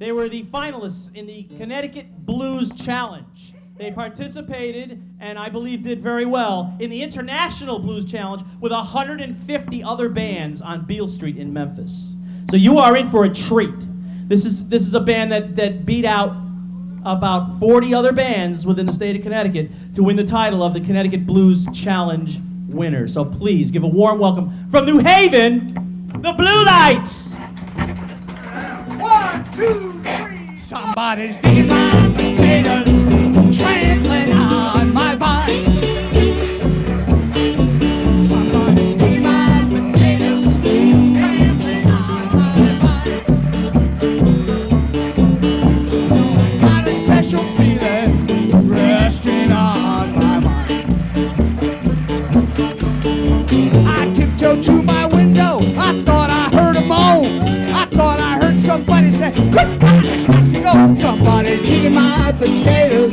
They were the finalists in the Connecticut Blues Challenge. They participated, and I believe did very well, in the International Blues Challenge with 150 other bands on Beale Street in Memphis. So you are in for a treat. This is a band that beat out about 40 other bands within the state of Connecticut to win the title of the Connecticut Blues Challenge winner. So please give a warm welcome from New Haven, the Blue Lights. 1, 2, 3. Somebody's digging my potatoes, trampling on my vine. Somebody's digging my potatoes, trampling on my vine. Oh, I got a special feeling resting on my mind. I tiptoed to my window, I thought I heard a moan. I thought I heard somebody say, quick, got to go. Somebody's digging my potatoes,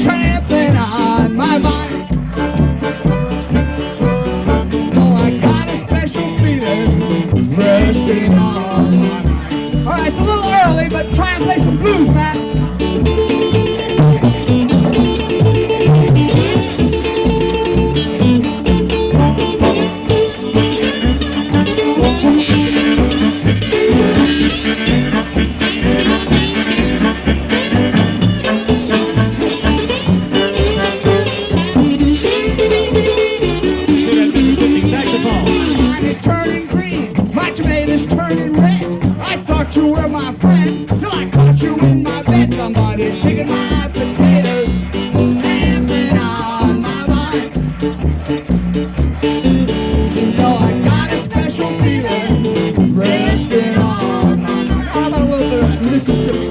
trampling on my vine. Oh, I got a special feeling resting on my mind. All right, it's a little early, but try and play some blues, man. You were my friend till I caught you in my bed. Somebody's digging my potatoes, trampling on my vine. You know I got a special feeling resting on my mind. How about a little bit of Mississippi?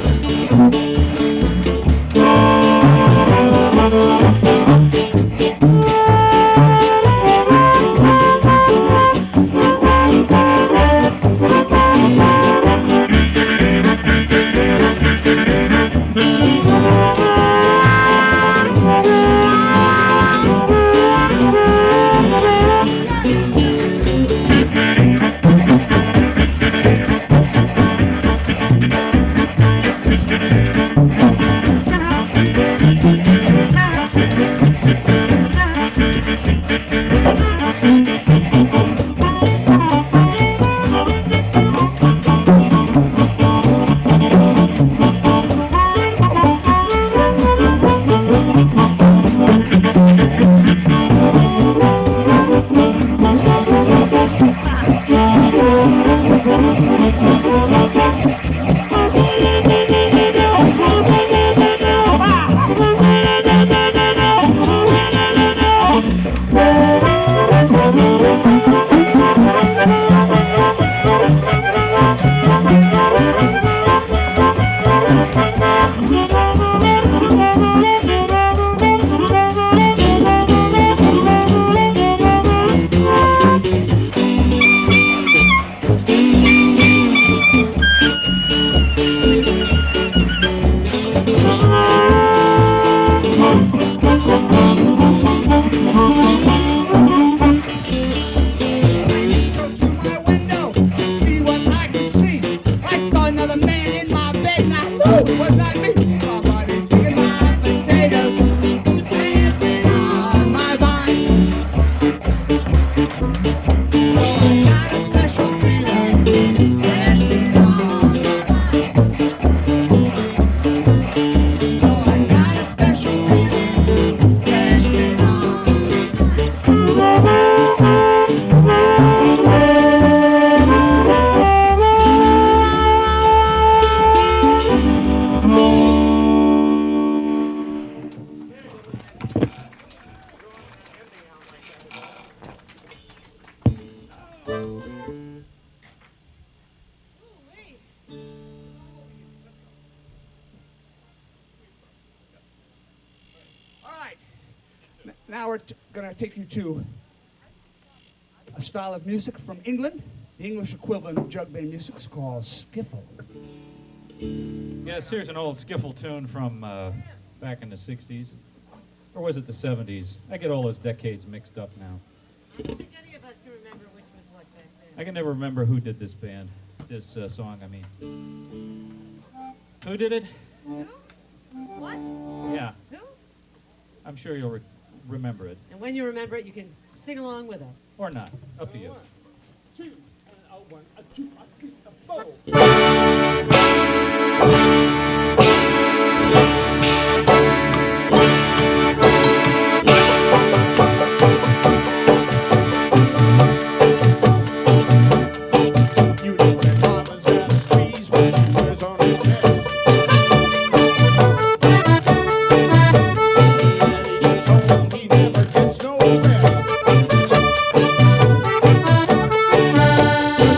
Now we're going to take you to a style of music from England. The English equivalent of jug band music is called skiffle. Yes, here's an old skiffle tune from back in the 60s. Or was it the 70s? I get all those decades mixed up now. I don't think any of us can remember which was what back then. I can never remember who did this song, I mean. Who did it? What? Yeah, Who? I'm sure you'll remember it. And when you remember it, you can sing along with us. Or not. Up to you. 2, 1, 2, 3, 4. You know that mama's got a squeeze when she wears on her chest. Daddy gets home, he never gets no rest.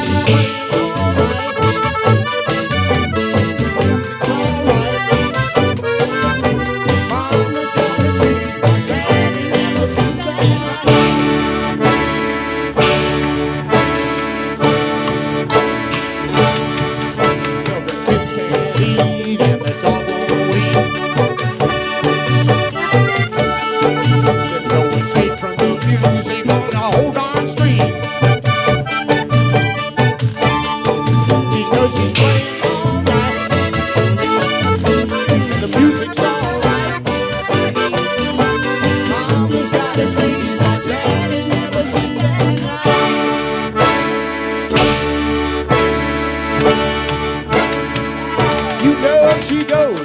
She's playing all right. Music's all right. Mama's got a squeeze, but daddy never sleeps at night. The kids can't eat and the dog won't eat. There's no escape from the music on the whole darn street. Because she's playing all right. The music's all right. Mama's got a squeeze, but daddy never sleeps at night. You know she goes.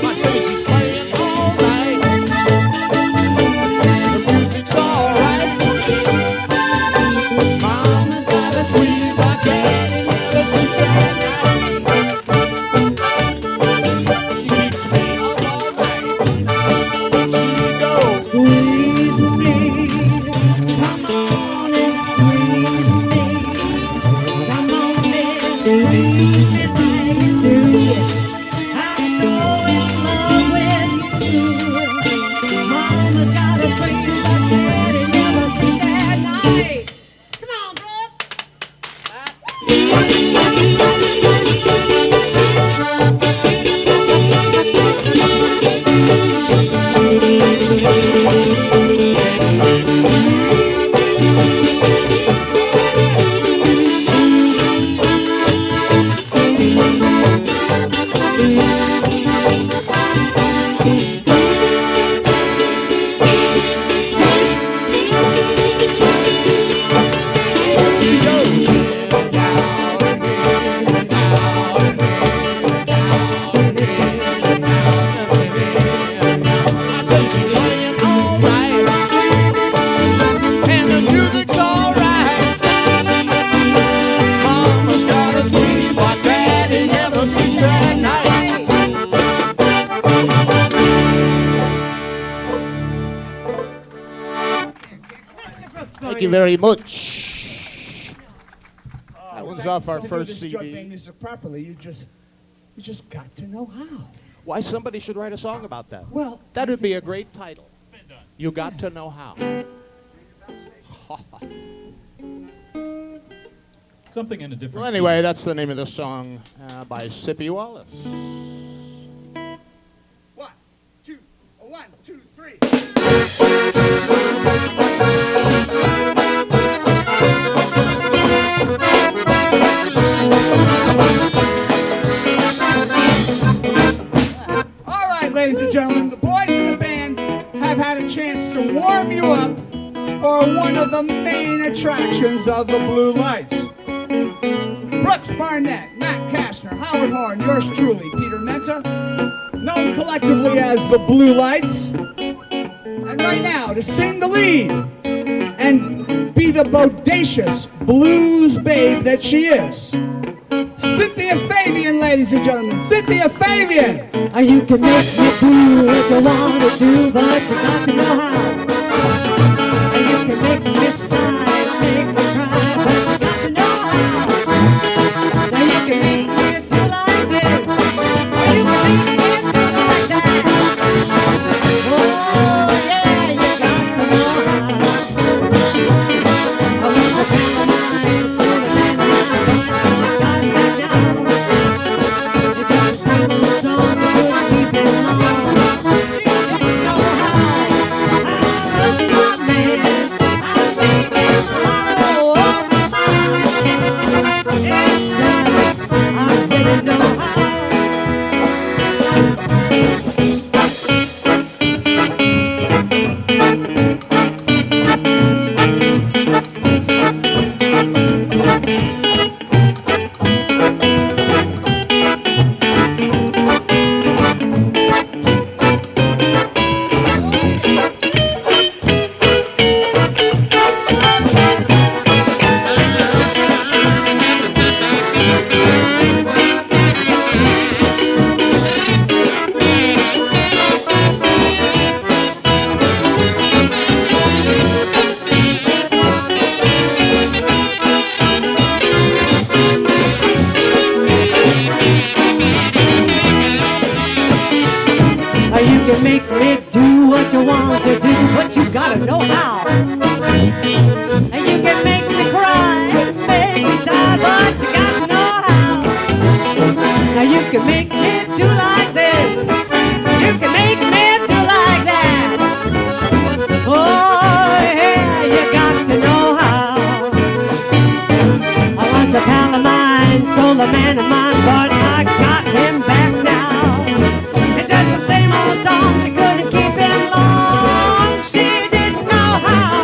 I say she's playing all right. The music's all right. Mama's got a squeeze, but daddy never sleeps at night. She keeps me up all night. She goes. Squeeze me, come on and squeeze me. Come on and squeeze me right into it. I'm so in love with you. Mama got a squeeze, but daddy never sleeps at night. Come on, Brooke. She goes. I say she's playing all right, and the music's all right. Mama's got a squeeze, but daddy never sleeps at night. Mr. Brooks Thank you very much. That one's off our first To do this drug CD. music properly, you just got to know how. Why somebody should write a song about that? Well, That would be a great title. You got to know how. Something in a different Well, anyway, that's the name of the song by Sippy Wallace. 1, 2, 1, 2, 3. All right, ladies and gentlemen, the boys in the band have had a chance to warm you up for one of the main attractions of the Blue Lights. Brooks Barnett, Matt Kastner, Howard Horn, yours truly, Peter Menta, known collectively as the Blue Lights. And right now, to sing the lead and be the bodacious blues babe that she is, Cyntia Fabian, ladies and gentlemen, Cyntia Fabian. You can make me do what you want to do, but you got to know how. You can make me sigh, make me cry, but you got to know how. Now you can make me do like this, or you can make me do like that. Oh yeah, you got to know how. I want to feel the mind, so the man I got back down. You just hold on to good keep it on. She didn't know how. but you gotta know how. And you can make me cry, make me sigh, but you gotta know how. Now you can make me do like this, you can make me do like that. Oh yeah, you got to know how. Once a pal of mine stole a man of mine, but I got him back now. It's just the same old song, she couldn't keep him long. She didn't know how.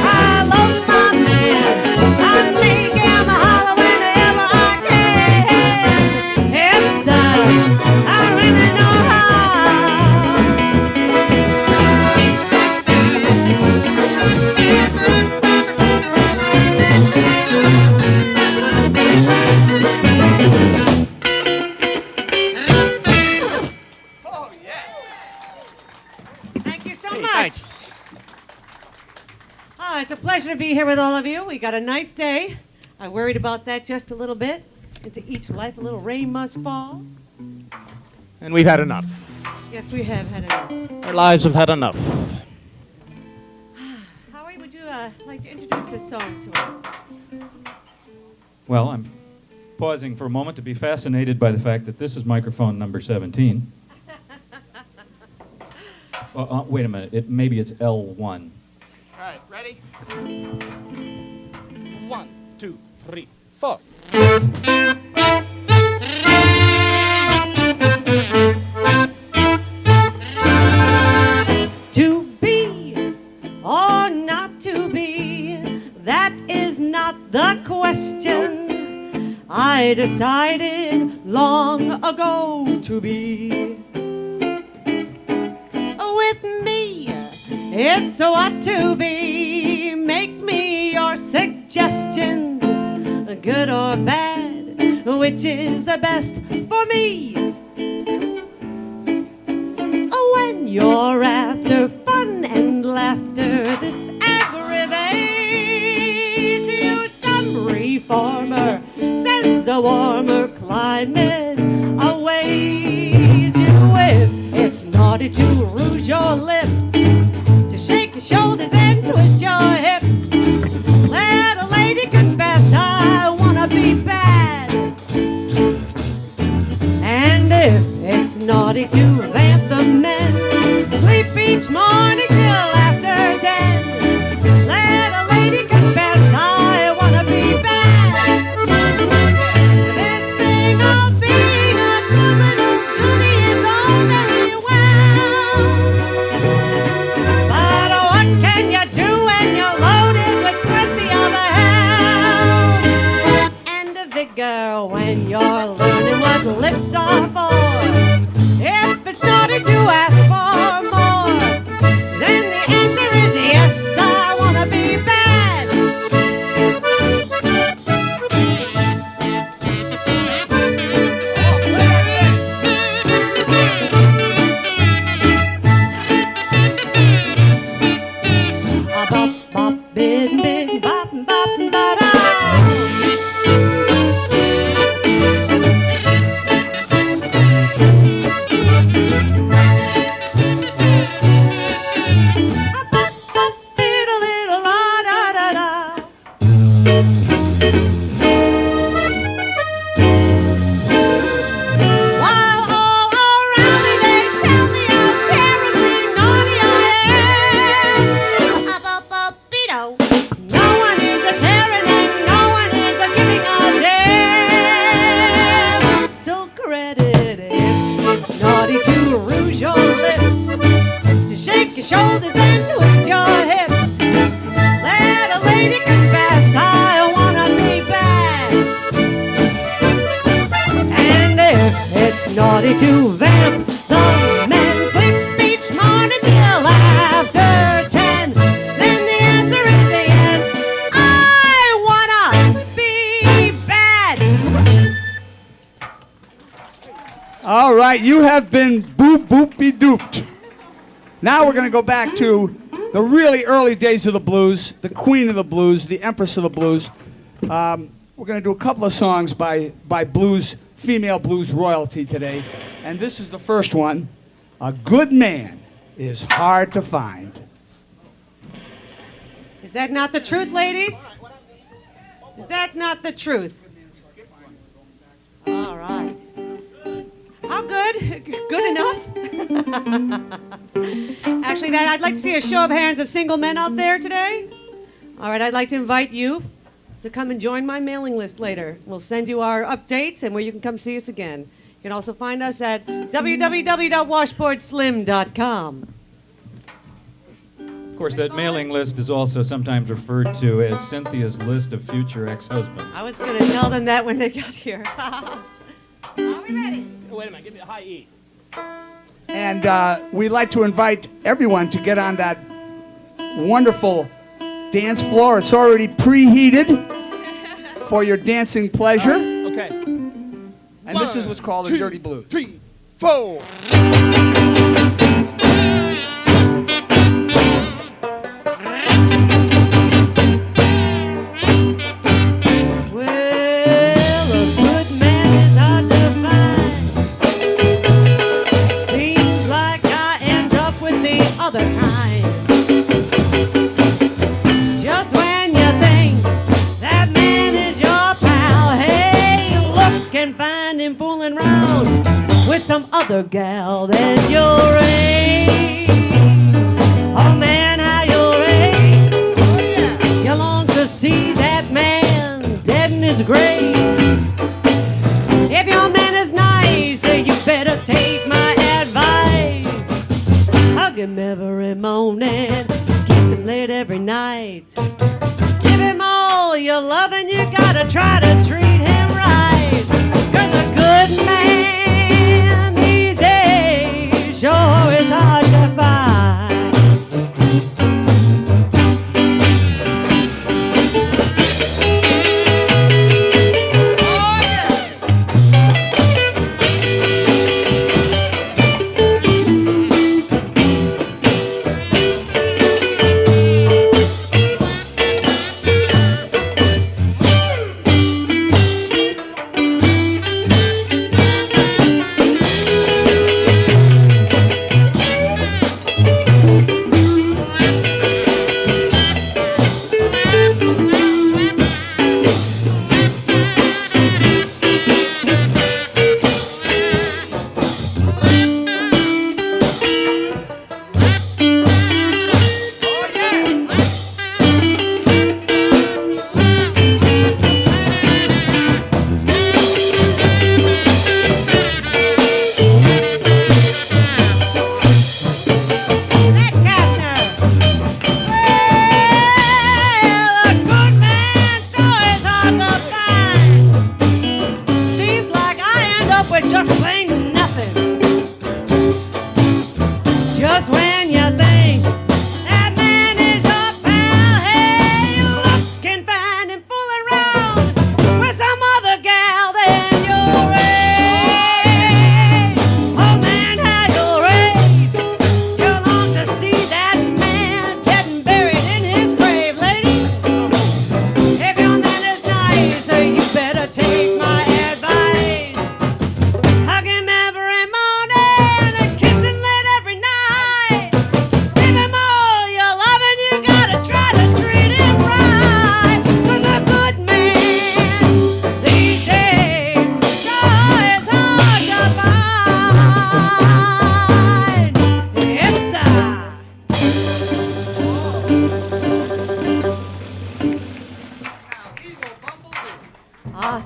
I love my man, I make him holler whenever I can. Yes, sir, I really know how. Thank you so much. Oh, it's a pleasure to be here with all of you. We got a nice day. I worried about that just a little bit. Into each life a little rain must fall. And we've had enough. Yes, we have had enough. Our lives have had enough. Howie, would you like to introduce this song to us? Well, I'm pausing for a moment to be fascinated by the fact that this is microphone number 17. Well, wait a minute. Maybe it's L1. All right, ready? 1, 2, 3, 4. To be or not to be, that is not the question. I decided long ago to be. With me, it's what to be. Make me your suggestions, good or bad, which is the best for me. When you're after fun and laughter, this aggravates you. Some reformer says the warmer climate awaits you. If it's naughty to rouge your lips, to shake your shoulders and twist your hips, let a lady confess, I wanna be bad. And if it's naughty to vamp the men, sleep each morning till after 10, let a lady confess, I wanna be bad. This thing of being a good little goody is all very well, but what can you do when you're loaded with plenty of help and a vigor when you're learning what lips are for? If it's naughty to ask for more, then the answer is yes, I wanna be bad. Bop, bop, bid, bid, bop, bop, ba-da. While all around me they tell me how terribly naughty I am. No one is a caring and no one is a giving a damn. So credit if it's naughty to rouge your lips, to shake your shoulders and twist your hips. Let a lady confess, I wanna be bad. And if it's naughty to vamp the men, sleep each morning till after 10, then the answer is a yes, I wanna be bad. All right, you have been boop-boopy-dooped. Now we're going to go back to the really early days of the blues, the queen of the blues, the empress of the blues. We're going to do a couple of songs by blues, female blues royalty today. And this is the first one. A good man is hard to find. that not the truth, ladies? Is that not the truth? All right. How good? Good enough? Actually, I'd like to see a show of hands of single men out there today. All right, I'd like to invite you to come and join my mailing list later. We'll send you our updates and where you can come see us again. You can also find us at www.washboardslim.com. Of course, that mailing list is also sometimes referred to as Cynthia's list of future ex-husbands. I was going to tell them that when they got here. Are we ready? Wait a minute, give me a high E. And we'd like to invite everyone to get on that wonderful dance floor. It's already preheated for your dancing pleasure. Okay. And this is what's called the Dirty Blues. 3, 4. Well, a good man is hard to find. Seems like I end up with the other kind. Just when you think that man is your pal, hey, look and find him fooling around with some other gal that you're age. Oh man, how you're age. You long to see that man dead in his grave. If your man is nice, you better take my advice. Hug him every morning, kiss him late every night. Give him all your love and you gotta try to treat him right. 'Cause a good man these days sure is hard to find.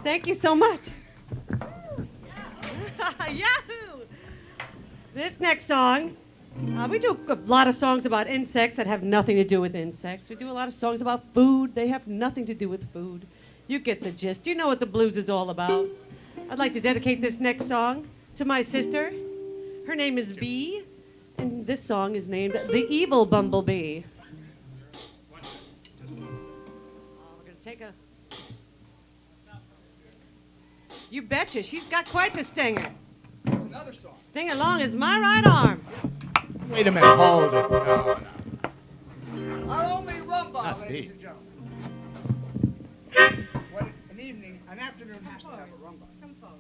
Thank you so much. Yahoo! This next song, we do a lot of songs about insects that have nothing to do with insects. We do a lot of songs about food. They have nothing to do with food. You get the gist. You know what the blues is all about. I'd like to dedicate this next song to my sister. Her name is Bee, and this song is named The Evil Bumblebee. We're going to take a... You betcha. She's got quite the stinger. That's another song. Sting along is my right arm. Wait a minute, hold it. No, no. Our only rumba, ladies and gentlemen. What an evening, an afternoon has to have a rumba. Come forward.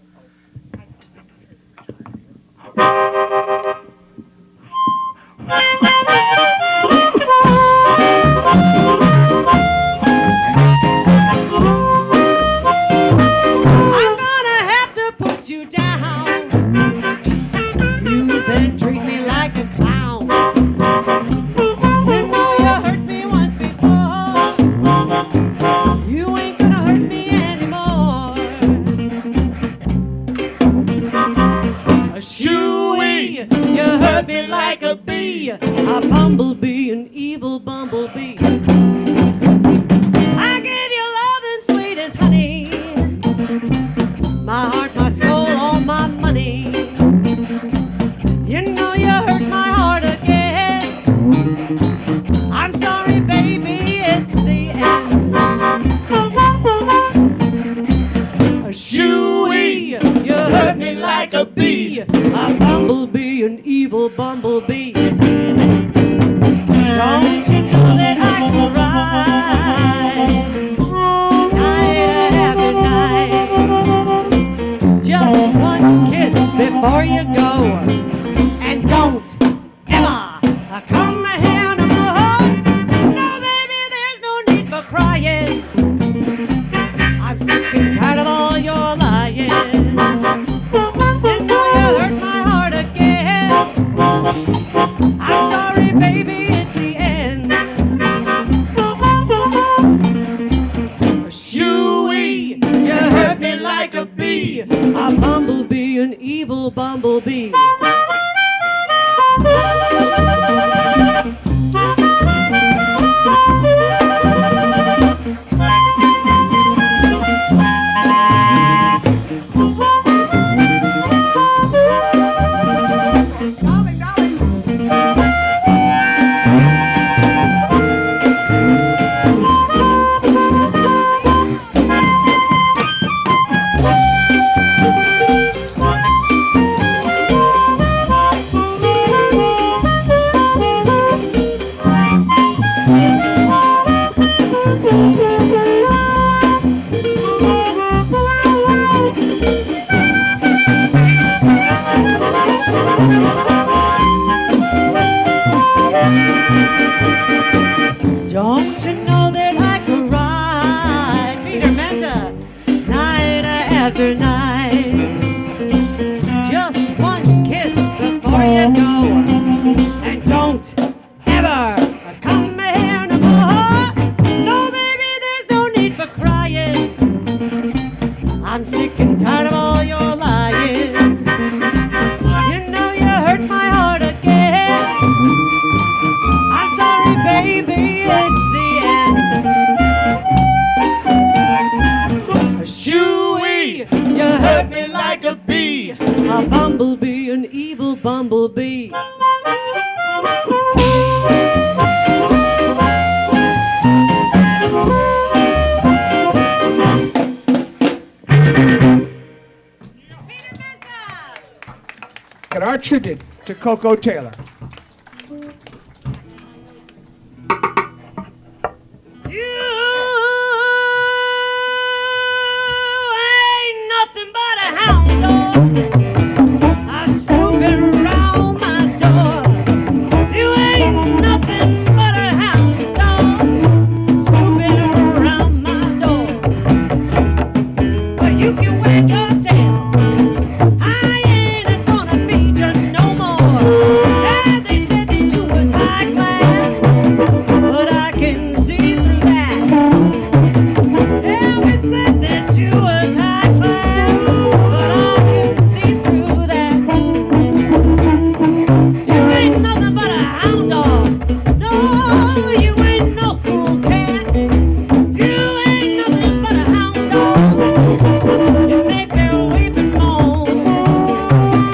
Don't you know that I could ride Peter Menta night after night? Just one kiss before you go, and don't ever come here no more. No, baby, there's no need for crying. I'm sick and tired of all your lying. You know you hurt my heart again. I'm sorry, baby, it's the end. Shoo-wee, you hurt me like a bee. A bumblebee, an evil bumblebee. Get our tribute to Coco Taylor. You ain't nothing but a hound dog. I snooping around my door. You ain't nothing but a hound dog. Snooping around my door. Well, you can wag your tail. I ain't gonna feed you no more. Yeah, they said that you was high class, but I can see through that. Yeah, they said that you was high class, but I can see through that. You ain't nothing but a hound dog. No, you ain't no cool cat. You ain't nothing but a hound dog. You make me weep and moan.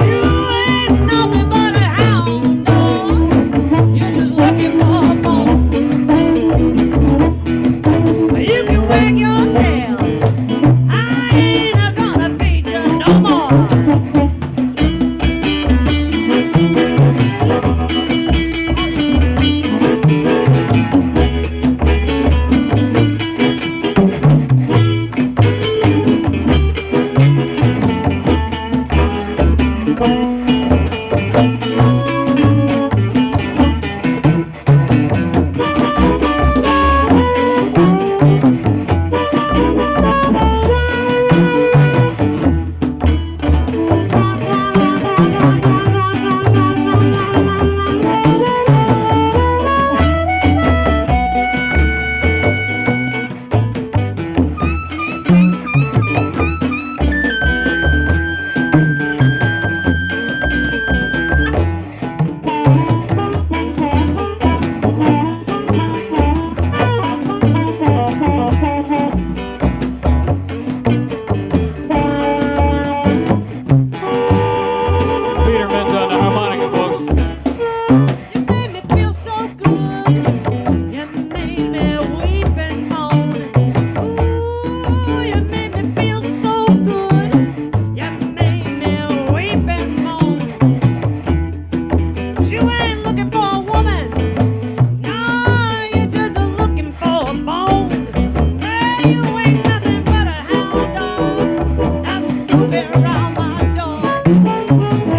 You ain't nothing but a hound dog. You're just looking for a bone. But you can wag your tail. I ain't gonna feed you no more. Peter Menta on the harmonica, folks. You made me feel so good. You made me weep and moan. Ooh, you made me feel so good. You made me weep and moan. 'Cause you ain't looking for a woman. No, you're just looking for a bone. Well, you ain't nothing but a hound dog. That's stupid around my door.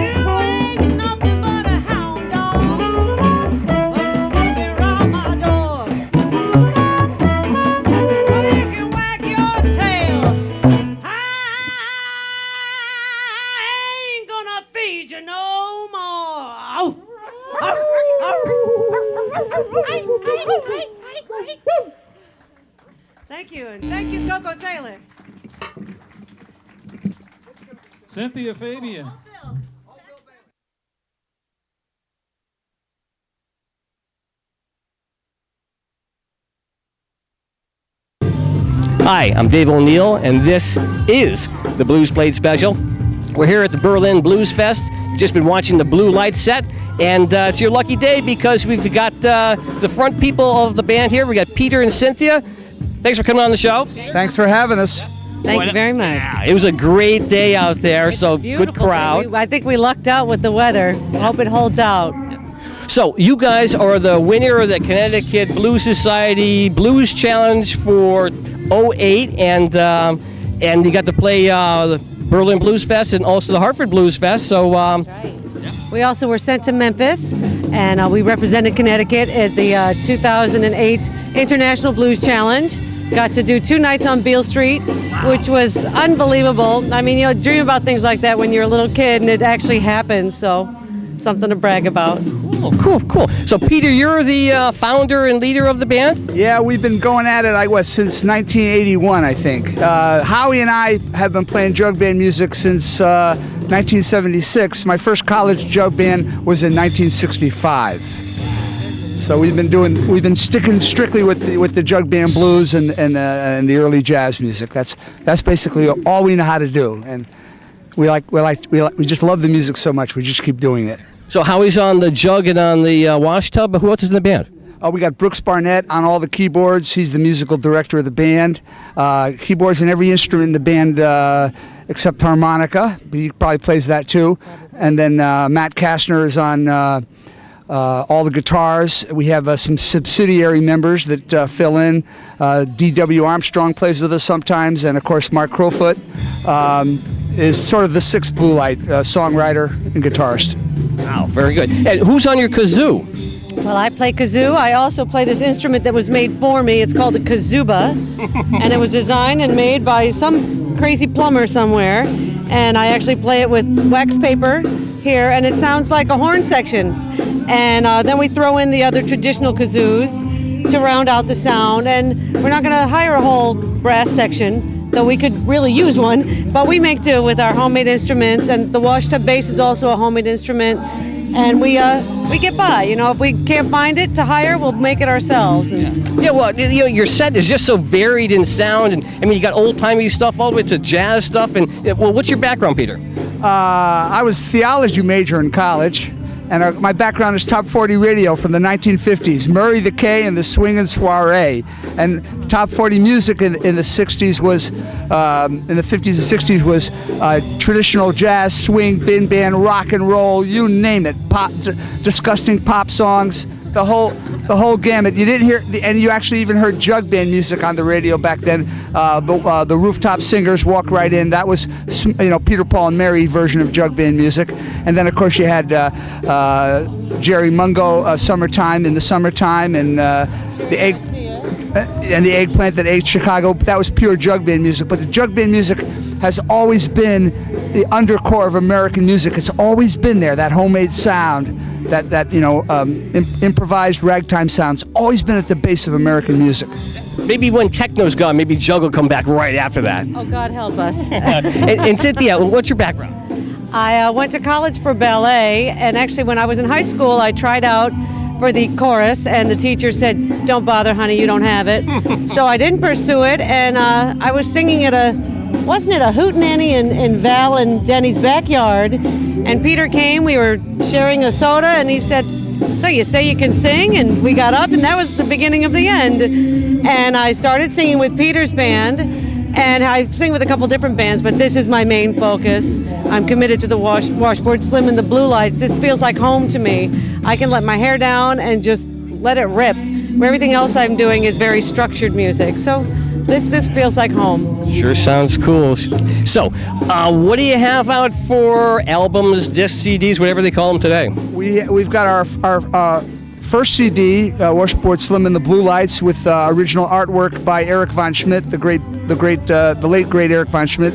You ain't nothing but a hound dog. Snooping around my door. Well, you can wag your tail. I ain't gonna feed you no more. Ow. Ow. Ow. Thank you, and thank you, Coco Taylor. Cynthia Fabian. Hi, I'm Dave O'Neill, and this is the Blues Played Special. We're here at the Berlin Blues Fest. You've just been watching the Blue Light set, and it's your lucky day because we've got the front people of the band here. We got Peter and Cynthia. Thanks for coming on the show. Thanks for having us. Thank you very much. Yeah, it was a great day out there, so good Beautiful crowd. day. I think we lucked out with the weather. Hope it holds out. So you guys are the winner of the Connecticut Blues Society Blues Challenge for 08, and you got to play the Berlin Blues Fest and also the Hartford Blues Fest. So We also were sent to Memphis, and we represented Connecticut at the 2008 International Blues Challenge. Got to do 2 nights on Beale Street, which was unbelievable. I mean, you dream about things like that when you're a little kid, and it actually happened, so something to brag about. Cool. So, Peter, you're the founder and leader of the band? Yeah, we've been going at it, since 1981, I think. Howie and I have been playing jug band music since 1976. My first college jug band was in 1965. So we've been sticking strictly with the jug band blues and the early jazz music. That's basically all we know how to do, and we just love the music so much. We just keep doing it. So Howie's on the jug and on the wash tub, but who else is in the band? We got Brooks Barnett on all the keyboards. He's the musical director of the band. Keyboards in every instrument in the band except harmonica. He probably plays that too. And then Matt Kastner is on all the guitars. We have some subsidiary members that fill in. D.W. Armstrong plays with us sometimes, and of course Mark Crowfoot is sort of the sixth Blue Light songwriter and guitarist. Wow, very good. And who's on your kazoo? Well, I play kazoo. I also play this instrument that was made for me. It's called a kazuba, and it was designed and made by some crazy plumber somewhere. And I actually play it with wax paper here, and it sounds like a horn section. And then we throw in the other traditional kazoos to round out the sound. And we're not going to hire a whole brass section, though we could really use one. But we make do with our homemade instruments, and the washtub bass is also a homemade instrument. And we get by. If we can't find it to hire, we'll make it ourselves. Yeah, well, your set is just so varied in sound, and I mean, you got old-timey stuff all the way to jazz stuff. And well, what's your background, Peter? I was a theology major in college, and my background is top 40 radio from the 1950s, Murray the K and the Swingin' Soiree. And top 40 music in the 60s was, in the 50s and 60s was traditional jazz, swing, bin band, rock and roll, you name it, pop, disgusting pop songs, the whole gamut. You didn't hear, and you actually even heard jug band music on the radio back then. The Rooftop Singers, Walk Right In. That was, Peter, Paul, and Mary version of jug band music. And then of course you had Jerry Mungo, Summertime in the Summertime, and the Eggplant that ate Chicago. That was pure jug band music. But the jug band music has always been the undercore of American music. It's always been there. That homemade sound. That improvised ragtime sounds always been at the base of American music. Maybe when techno's gone, maybe jug will come back right after that. Oh, God help us. and Cynthia, what's your background? I went to college for ballet, and actually when I was in high school, I tried out for the chorus, and the teacher said, "Don't bother, honey, you don't have it." So I didn't pursue it, and I was singing at wasn't it a hootenanny in Val and Denny's backyard? And Peter came, we were sharing a soda, and he said, "So you say you can sing?" And we got up, and that was the beginning of the end. And I started singing with Peter's band, and I sing with a couple different bands, but this is my main focus. I'm committed to the Washboard Slim and the Blue Lights. This feels like home to me. I can let my hair down and just let it rip. Where everything else I'm doing is very structured music. So this feels like home. Sure sounds cool. So, what do you have out for albums, discs, CDs, whatever they call them today? We've got our first CD, Washboard Slim and the Blue Lights, with original artwork by Eric Von Schmidt, the late great Eric Von Schmidt.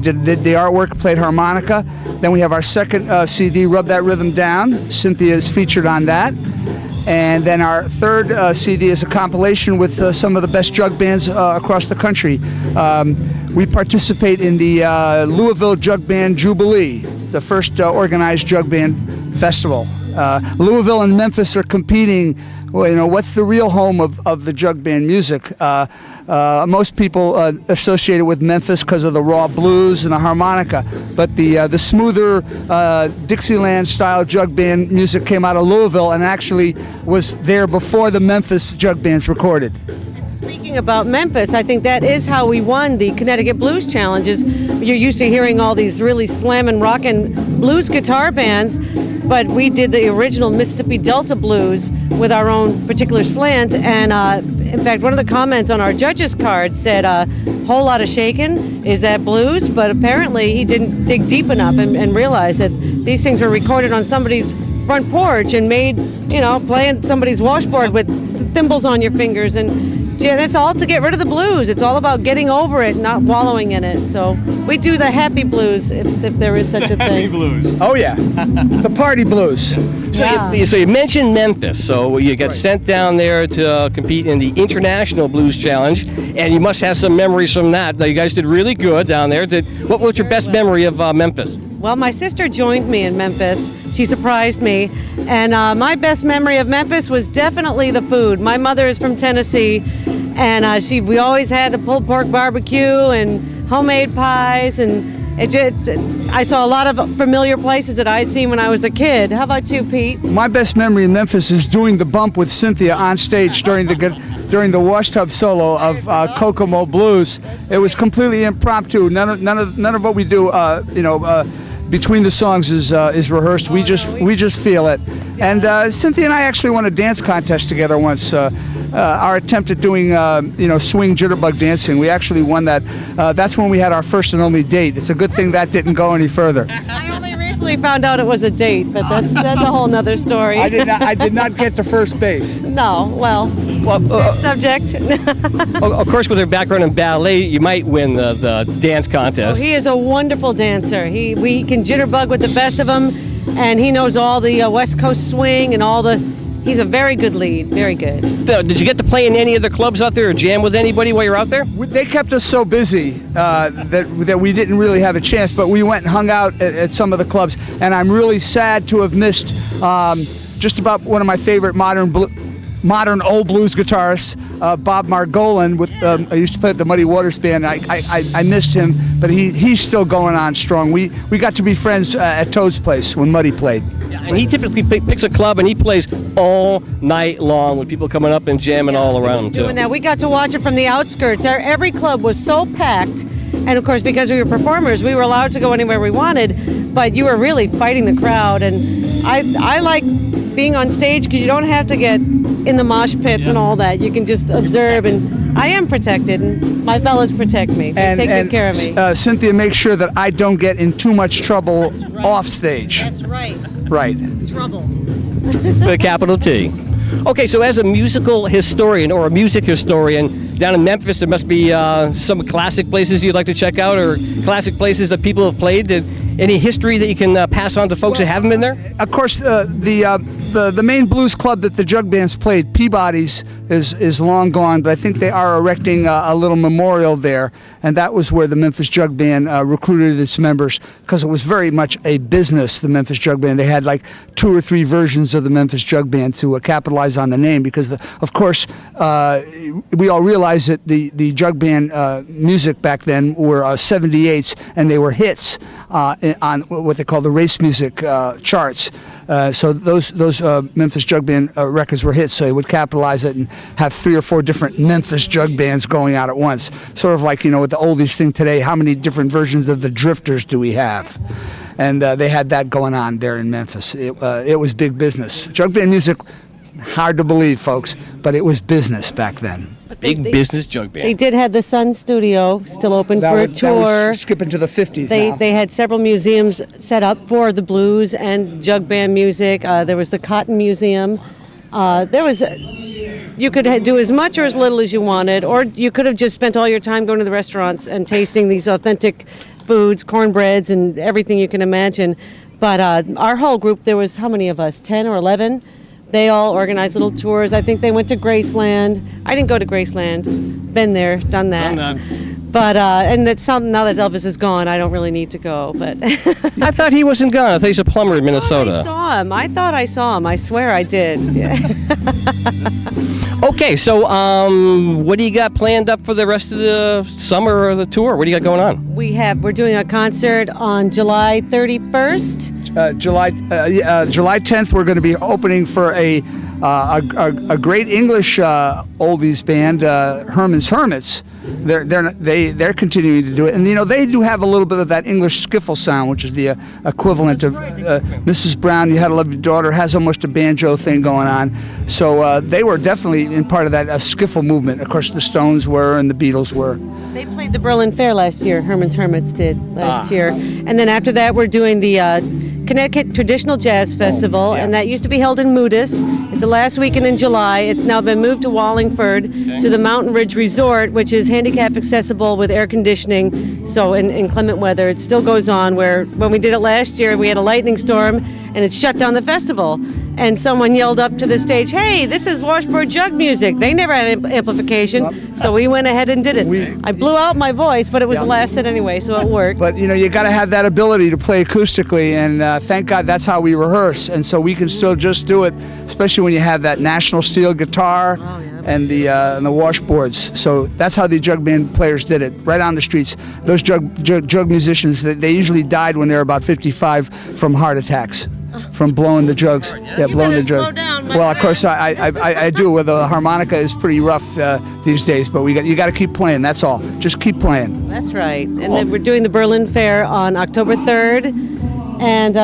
Did the artwork, played harmonica. Then we have our second CD, Rub That Rhythm Down. Cynthia is featured on that. And then our third CD is a compilation with some of the best jug bands across the country. We participate in the Louisville Jug Band Jubilee, the first organized jug band festival. Louisville and Memphis are competing. Well, what's the real home of the jug band music? Most people associate it with Memphis because of the raw blues and the harmonica, but the smoother Dixieland-style jug band music came out of Louisville and actually was there before the Memphis jug bands recorded. Speaking about Memphis, I think that is how we won the Connecticut Blues Challenges. You're used to hearing all these really slammin' rockin' blues guitar bands, but we did the original Mississippi Delta blues with our own particular slant. And in fact, one of the comments on our judges card said, "Whole lot of shakin', is that blues?" But apparently he didn't dig deep enough and realize that these things were recorded on somebody's front porch and made, playing somebody's washboard with thimbles on your fingers. And it's all to get rid of the blues. It's all about getting over it, not wallowing in it. So we do the happy blues, if there is such a thing. blues. Oh yeah, the party blues. So you mentioned Memphis. So you got sent down there to compete in the International Blues Challenge, and you must have some memories from that. Now, you guys did really good down there. What was your best memory of Memphis? Well, my sister joined me in Memphis. She surprised me. And my best memory of Memphis was definitely the food. My mother is from Tennessee, and we always had a pulled pork barbecue and homemade pies. And I saw a lot of familiar places that I'd seen when I was a kid. How about you, Pete? My best memory in Memphis is doing the bump with Cynthia on stage during the wash tub solo of Kokomo Blues. It was completely impromptu. None of what we do, between the songs is rehearsed. We just feel it. And Cynthia and I actually won a dance contest together once. Our attempt at doing swing jitterbug dancing. We actually won that. That's when we had our first and only date. It's a good thing that didn't go any further. I only recently found out it was a date, but that's a whole nother story. I did not get to first base. No, well, subject. Of course, with her background in ballet, you might win the dance contest. He is a wonderful dancer. We can jitterbug with the best of them, and he knows all the West Coast swing and all the. He's a very good lead, very good. Did you get to play in any other clubs out there or jam with anybody while you're out there? They kept us so busy that we didn't really have a chance, but we went and hung out at some of the clubs, and I'm really sad to have missed just about one of my favorite modern old blues guitarists, Bob Margolin. I used to play at the Muddy Waters Band. I missed him, but he's still going on strong. We got to be friends at Toad's place when Muddy played. And he typically picks a club and he plays all night long with people coming up and jamming all around him, too. Doing that. We got to watch it from the outskirts. Every club was so packed. And, of course, because we were performers, we were allowed to go anywhere we wanted. But you were really fighting the crowd. And I like being on stage because you don't have to get in the mosh pits and all that. You can just observe. And I am protected. And my fellas protect me. They take good care of me. Cynthia makes sure that I don't get in too much trouble off stage. That's right. Right. Trouble. With a capital T. Okay, so as a musical historian or a music historian, down in Memphis, there must be some classic places you'd like to check out or classic places that people have played. Any history that you can pass on to folks that haven't been there? Of course, the main blues club that the jug bands played, Peabody's, is long gone, but I think they are erecting a little memorial there, and that was where the Memphis Jug Band recruited its members, because it was very much a business, the Memphis Jug Band. They had like 2 or 3 versions of the Memphis Jug Band to capitalize on the name, because, of course, we all realize that the jug band music back then were 78s, and they were hits on what they call the race music charts. So those Memphis Jug Band records were hits, so they would capitalize it and have 3 or 4 different Memphis Jug Bands going out at once. Sort of like, with the oldies thing today, how many different versions of the Drifters do we have? And they had that going on there in Memphis. It was big business. Jug band music, hard to believe, folks, but it was business back then. Big business jug band. They did have the Sun Studio still open for a tour. That was skipping to the 50s now. They had several museums set up for the blues and jug band music. There was the Cotton Museum. You could do as much or as little as you wanted, or you could have just spent all your time going to the restaurants and tasting these authentic foods, cornbreads, and everything you can imagine. But our whole group, there was how many of us, 10 or 11? They all organized little tours. I think they went to Graceland. I didn't go to Graceland. Been there, done that. But and that's something, now that Elvis is gone, I don't really need to go. But I thought he wasn't gone. I thought he's a plumber in Minnesota. I saw him. I thought I saw him. I swear I did. Okay, so what do you got planned up for the rest of the summer or the tour? What do you got going on? We're doing a concert on July 31st. July 10th, we're going to be opening for a great English oldies band, Herman's Hermits. They're continuing to do it, and they do have a little bit of that English skiffle sound, which is the equivalent of Mrs. Brown. You Had a Lovely Daughter has almost a banjo thing going on, so they were definitely in part of that skiffle movement. Of course, the Stones were, and the Beatles were. They played the Berlin Fair last year. Herman's Hermits did last year, and then after that, we're doing the Connecticut Traditional Jazz Festival, and that used to be held in Moodus. It's the last weekend in July. It's now been moved to Wallingford to the Mountain Ridge Resort, which is handicap accessible with air conditioning. So in inclement weather, it still goes on. Where when we did it last year, we had a lightning storm, and it shut down the festival. And someone yelled up to the stage, "Hey, this is Washboard jug music." They never had amplification, so we went ahead and did it. I blew out my voice, but it was the last set anyway, so it worked. But you know, you got to have that ability to play acoustically, and thank God that's how we rehearse. And so we can still just do it, especially when you have that National Steel guitar and the washboards. So that's how the jug band players did it, right on the streets. Those jug musicians, they usually died when they were about 55 from heart attacks. From blowing the jugs. Yeah, blowing the jugs. Well, of course, I do. With the harmonica is pretty rough these days, but you got to keep playing. That's all. Just keep playing. That's right. And then we're doing the Berlin Fair on October 3rd, and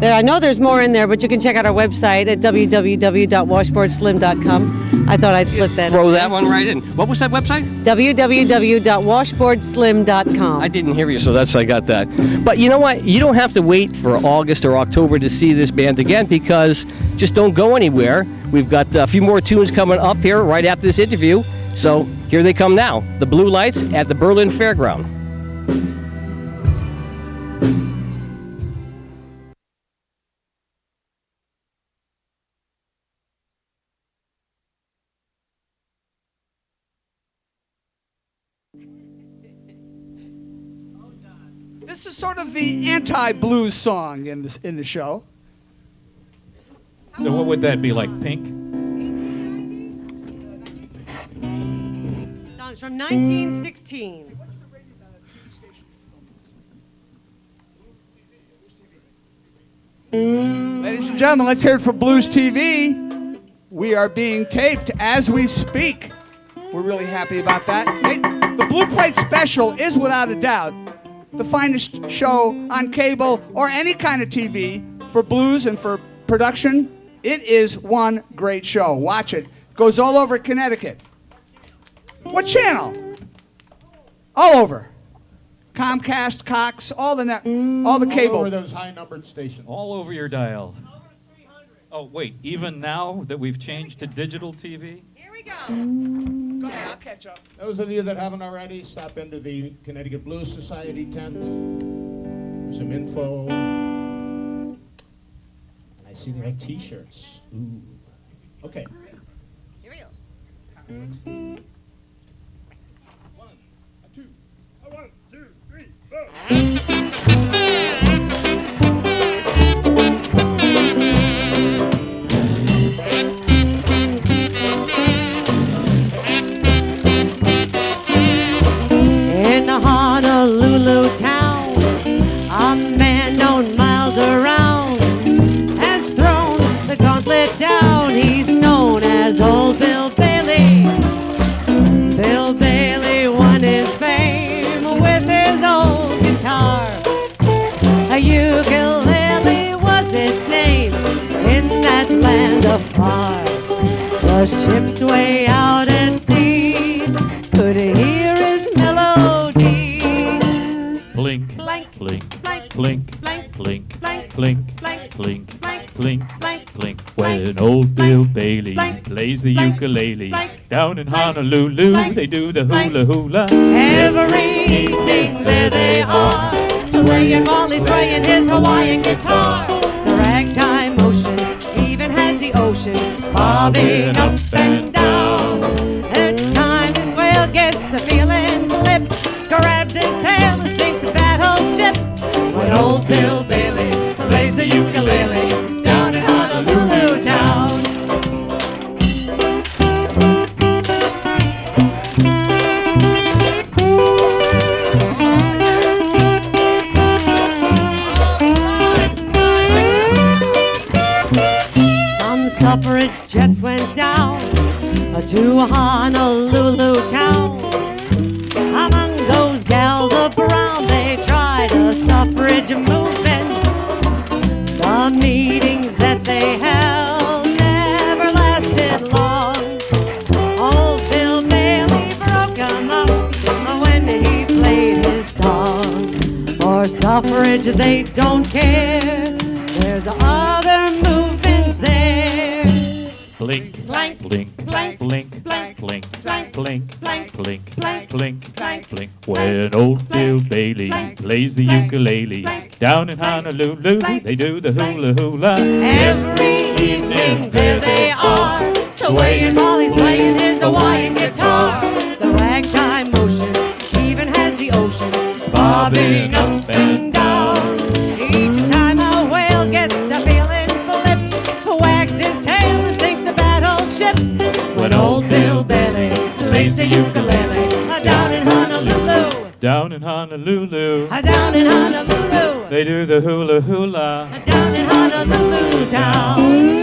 I know there's more in there, but you can check out our website at www.washboardslim.com. I thought I'd slip that. Throw that one right in. What was that website? www.washboardslim.com. I didn't hear you, so I got that. But you know what? You don't have to wait for August or October to see this band again, because just don't go anywhere. We've got a few more tunes coming up here right after this interview. So here they come now. The Blue Lights at the Berlin Fairground. This is sort of the anti-blues song in the show. So what would that be, like Pink? Songs from 1916. Ladies and gentlemen, let's hear it for Blues TV. We are being taped as we speak. We're really happy about that. Hey, the Blue Plate Special is without a doubt the finest show on cable or any kind of TV for blues and for production. It is one great show. Watch it. Goes all over Connecticut. What channel? All over. Comcast, Cox, all the cable. All over those high-numbered stations. All over your dial. Oh, wait, even now that we've changed to digital TV? Here we go. Go ahead, I'll catch up. Those of you that haven't already, stop into the Connecticut Blues Society tent. There's some info. And I see they have T-shirts. Ooh. Okay. Here we go. One, two, three, four. In Honolulu town, a man known miles around has thrown the gauntlet down. He's known as Old Bill Bailey. Bill Bailey won his fame with his old guitar. A ukulele was its name in that land afar. The ship's way out at sea could hear his melody. Blink, Blank, blink, blank, blink, blank, blink, blank, blink, blank, blink, blank, blink, blank, blink. blank, When old Bill blank, Bailey blank, plays the blank, ukulele blank, down in blank, Honolulu, blank, they do the blank. hula hula. Every evening there they are, swaying Molly, swaying his Hawaiian guitar. The ragtime motion even has the ocean bobbing up and down. Each time Whale gets the feeling flip, grabs his tail and thinks a battleship. When old Bill Bailey plays the ukulele down in Honolulu town. Some suffrage jets went down to Honolulu town. Among those gals around, they tried a suffrage movement. The meetings that they held never lasted long. Old Bill Bailey broke 'em up when he played his song. For suffrage, they don't care. There's other movements there. Blink, Blank, blink, blank, blink, blank, blink, blank, blink, blank, blink, blank, blink, blank, blink. When old Bill Bailey plays the ukulele down in Honolulu, they do the hula hula. Every evening there they are, swaying while he's playing his Hawaiian guitar. The ragtime motion even has the ocean bobbing up and down. Each time a whale gets to feeling flip, wags his tail and sinks the battleship. When old Bill Bailey plays the ukulele down in Honolulu, Down in Honolulu, down in Honolulu, they do the hula hula. down in Honolulu town.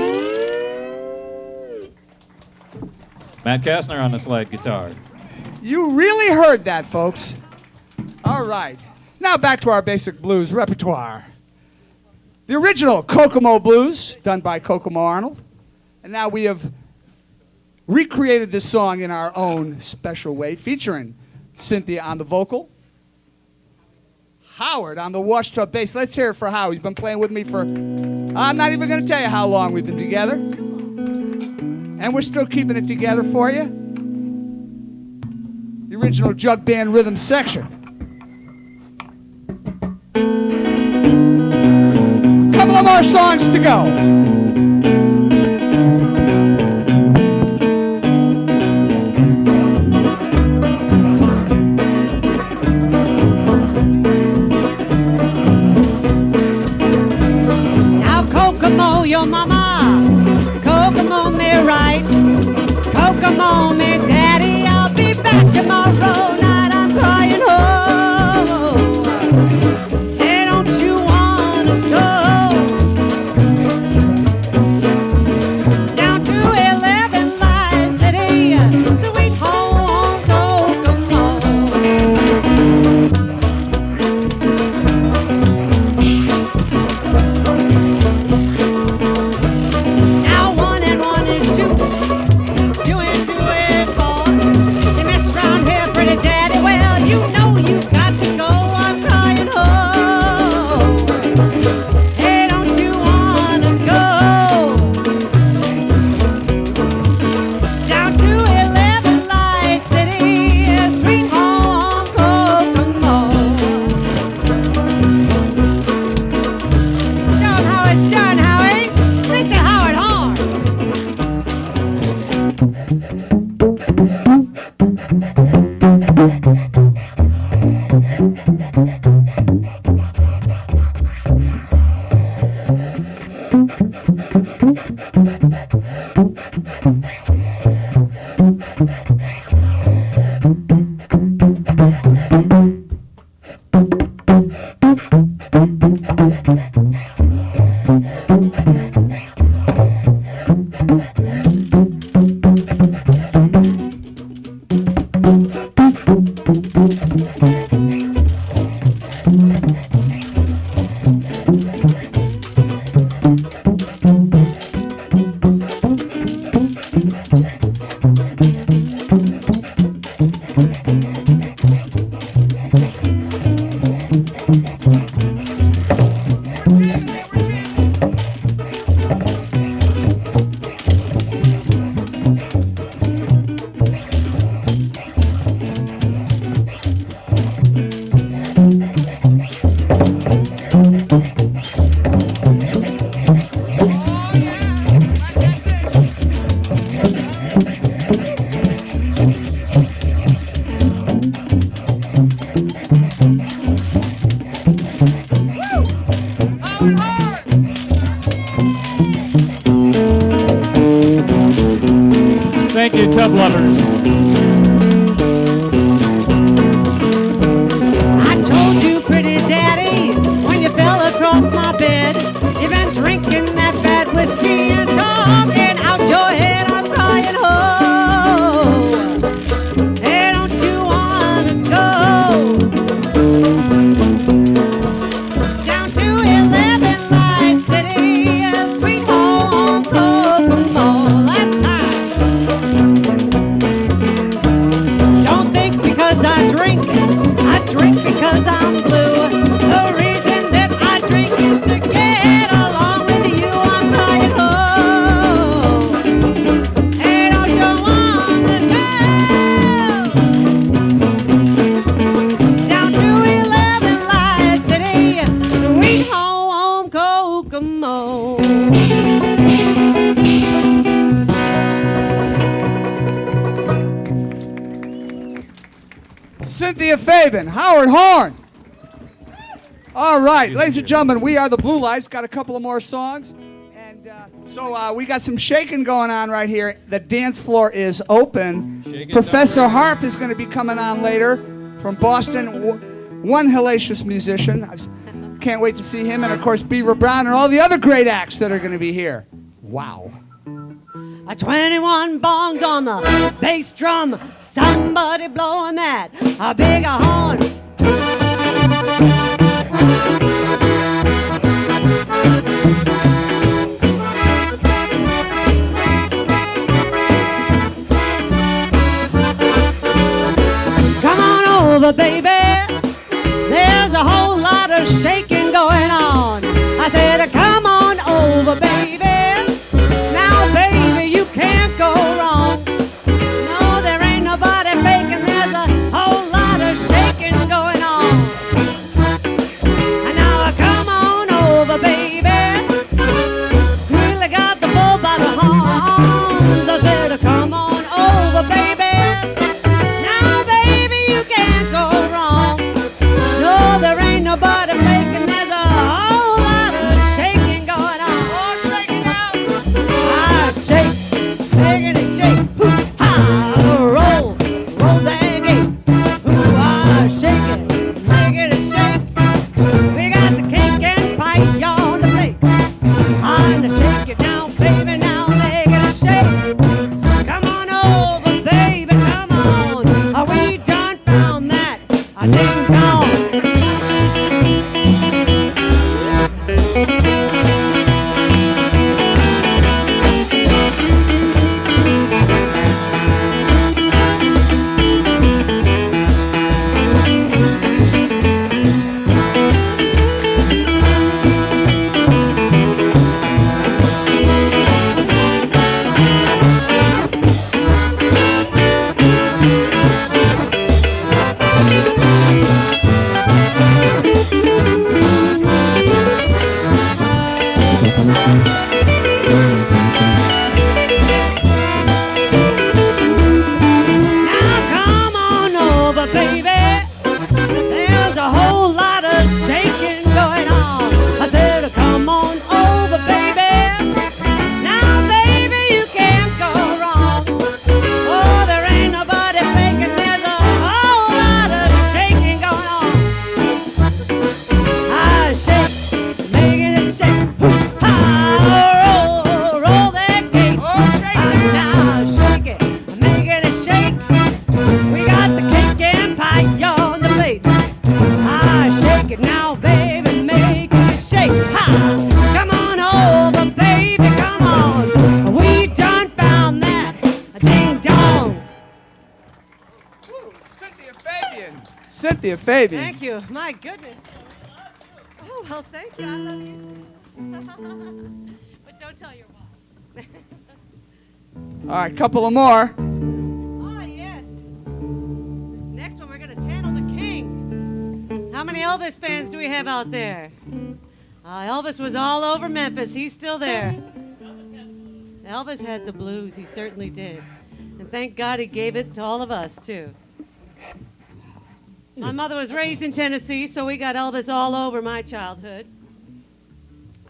Matt Kastner on the slide guitar. You really heard that, folks. All right. Now back to our basic blues repertoire. The original Kokomo Blues, done by Kokomo Arnold. And now we have recreated this song in our own special way, featuring Cynthia on the vocal, Howard on the washtub bass. Let's hear it for Howard. He's been playing with me for, I'm not even going to tell you how long we've been together. And we're still keeping it together for you. The original jug band rhythm section. Couple of more songs to go. Now Kokomo, your mama, Kokomo me right, Kokomo me daddy, I'll be back tomorrow night, I'm crying home. Hey, don't you wanna go down to 11 Light City, sweet home Kokomo. Now 1 and 1 is 2, 2 and 2 is 4. You mess around here, pretty daddy, well, you know you got to go, I'm crying home. Hey, don't you wanna go down to 11 Light City, sweet home Kokomo. John Howard, Mr. Howard Horn. Thank you, Tub Lovers. I told you, pretty daddy, when you fell across my bed, you've been drinking that bad whiskey and talking out your head. I'm crying home. Hey, don't you wanna go down to 11 Light City, sweet home Kokomo? Last time. Cynthia Fabian, Howard Horn. All right, ladies and gentlemen, we are the Blue Lights. Got a couple of more songs. And so we got some shaking going on right here. The dance floor is open. Professor Harp is going to be coming on later from Boston. One hellacious musician. I can't wait to see him. And, of course, Beaver Brown and all the other great acts that are going to be here. Wow. 21 bongs on the bass drum. Somebody blowing that a big horn. Come on over, baby. There's a whole lot of shaking going on. I said, come on over, baby. Now, baby, you can't go wrong. No, there ain't nobody faking. There's a whole lot of shaking going on. And now, come on over, baby. Really got the bull by the horns. I said, come on over, baby. Now, baby, you can't go wrong. No, there ain't nobody faking. There's a whole lot of shaking going on. Oh, shake it out. I shake, making it shake. Hoo-ha, roll, roll that gate. Ooh, I shake it, making it shake. We got the cake and pie on the plate. I'm to shake it down, baby, now making it shake. Come on over, baby, come on. Are we done found that? I ding dong. Now come on over, baby. There's a whole lot of shaking going on. I said, come on over, baby. Now, baby, you can't go wrong. Oh, there ain't nobody faking. There's a whole lot of shaking going on. I shake, making it shake. Hoo-ha, roll, roll that gate. Now shake it, making it shake. We got the cake and pie on the plate. I shake it now, baby, making it shake. Ha! Come on over, baby, come on. We done found that ding dong. Woo, Cynthia Fabian. Cynthia Fabian. Thank you. My goodness. Oh, well, thank you. I love you. But don't tell your mom. All right, couple of more. Oh, yes. This next one, we're going to channel the king. How many Elvis fans do we have out there? Elvis was all over Memphis. He's still there. Elvis had the blues. He certainly did. And thank God he gave it to all of us, too. My mother was raised in Tennessee, so we got Elvis all over my childhood.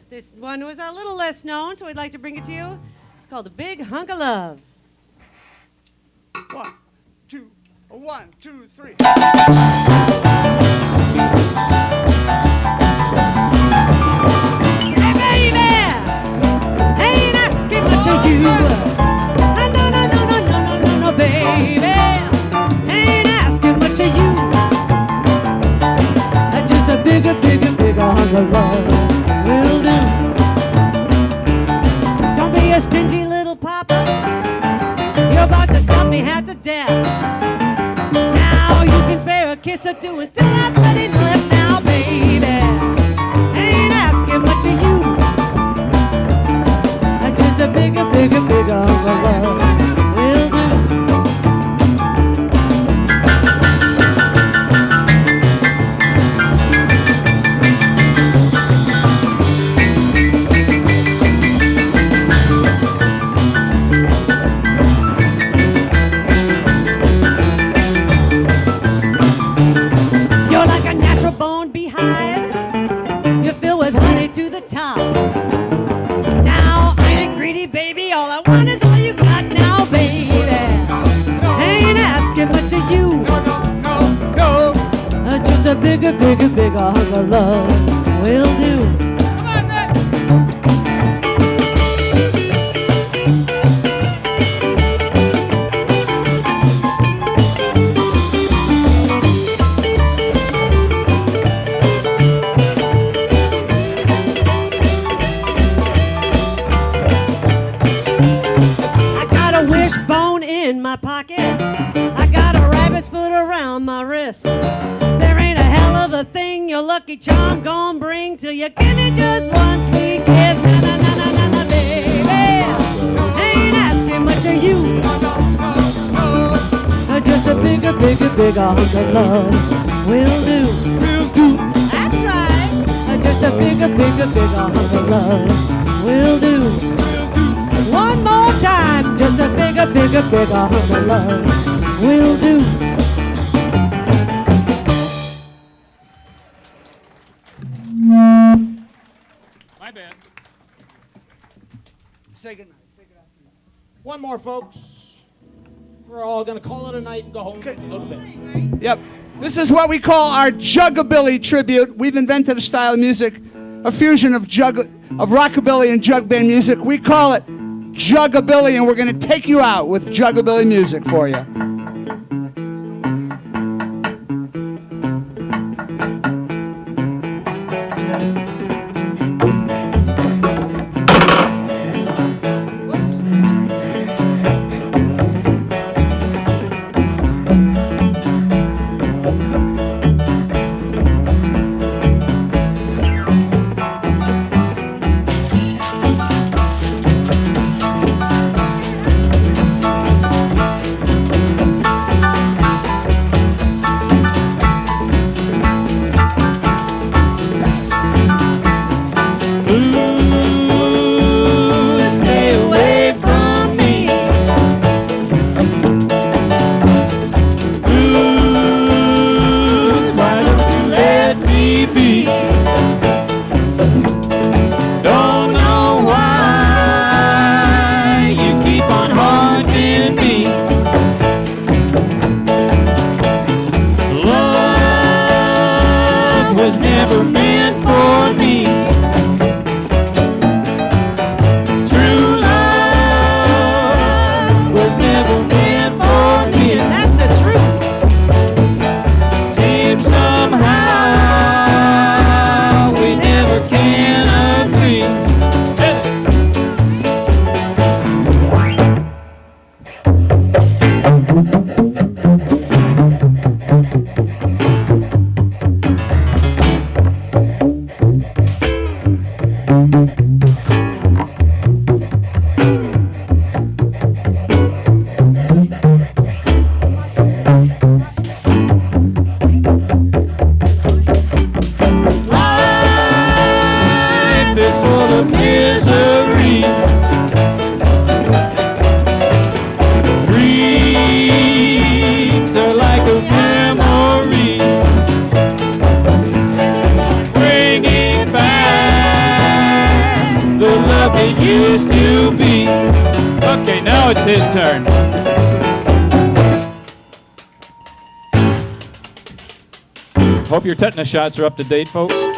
This one was a little less known, so we'd like to bring it to you. It's called A Big Hunk of Love. 1, 2, 1, 2, 3. Hey, baby, ain't asking much of you. No, no, no, no, no, no, no, baby, ain't asking much of you. Just a bigger, bigger, bigger hunk of love will do. Don't be a stingy little papa. You're about to stop me half to death. Now you can spare a kiss or two and still have plenty left. Now, baby, ain't asking much of you. Just a bigger, bigger, bigger hunk of love will do. bigger, bigger, bigger hunk of love will do. Come on, Ned. I got a wishbone in my pocket. I got a rabbit's foot around my wrist. There ain't a hell of a thing your lucky charm gon' bring till you give me just one sweet kiss. Na na na na na na, baby. Ain't asking much of you. Just a bigger, bigger, bigger hunk of love will do. That's right. Just a bigger, bigger, bigger hunk of love will do. One more time, just a bigger, bigger, bigger hunk of love will do. My bad. Say goodnight. Say goodnight. One more, folks. We're all going to call it a night and go home and go to bed. Yep. This is what we call our Juggabilly tribute. We've invented a style of music, a fusion of rockabilly and jug band music. We call it Juggabilly, and we're going to take you out with Juggabilly music for you. Okay, now it's his turn. Hope your tetanus shots are up to date, folks.